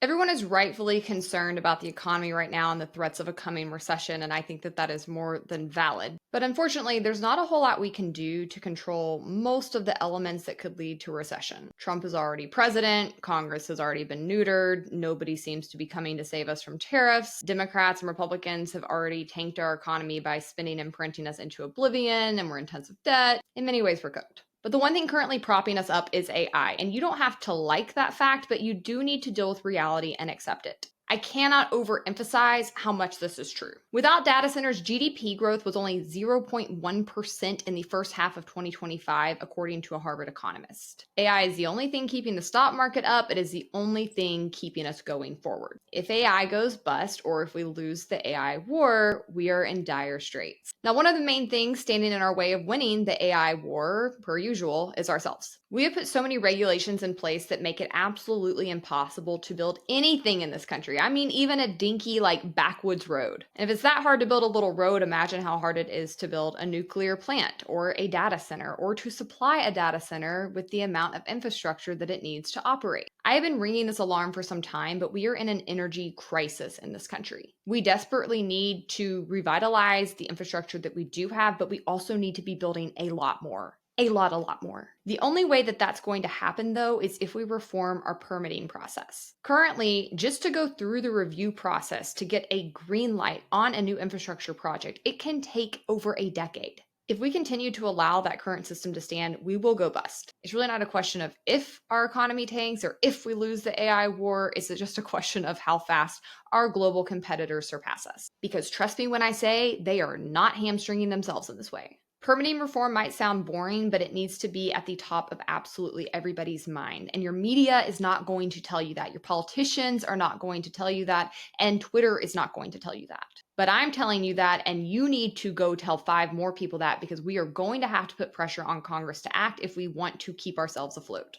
Everyone is rightfully concerned about the economy right now and the threats of a coming recession, and I think that that is more than valid. But unfortunately, there's not a whole lot we can do to control most of the elements that could lead to a recession. Trump is already president, Congress has already been neutered, nobody seems to be coming to save us from tariffs. Democrats and Republicans have already tanked our economy by spending and printing us into oblivion, and we're in intensive debt. In many ways, we're cooked. But the one thing currently propping us up is AI. And you don't have to like that fact, but you do need to deal with reality and accept it. I cannot overemphasize how much this is true. Without data centers, GDP growth was only 0.1% in the first half of 2025, according to a Harvard economist. AI is the only thing keeping the stock market up. It is the only thing keeping us going forward. If AI goes bust, or if we lose the AI war, we are in dire straits. Now, one of the main things standing in our way of winning the AI war, per usual, is ourselves. We have put so many regulations in place that make it absolutely impossible to build anything in this country. I mean, even a dinky, backwoods road. And if it's that hard to build a little road, imagine how hard it is to build a nuclear plant or a data center or to supply a data center with the amount of infrastructure that it needs to operate. I have been ringing this alarm for some time, but we are in an energy crisis in this country. We desperately need to revitalize the infrastructure that we do have, but we also need to be building a lot more. A lot more. The only way that that's going to happen, though, is if we reform our permitting process. Currently, just to go through the review process to get a green light on a new infrastructure project, it can take over a decade. If we continue to allow that current system to stand, we will go bust. It's really not a question of if our economy tanks or if we lose the AI war. It's just a question of how fast our global competitors surpass us. Because trust me when I say they are not hamstringing themselves in this way. Permitting reform might sound boring, but it needs to be at the top of absolutely everybody's mind. And your media is not going to tell you that. Your politicians are not going to tell you that. And Twitter is not going to tell you that. But I'm telling you that, and you need to go tell 5 more people that, because we are going to have to put pressure on Congress to act if we want to keep ourselves afloat.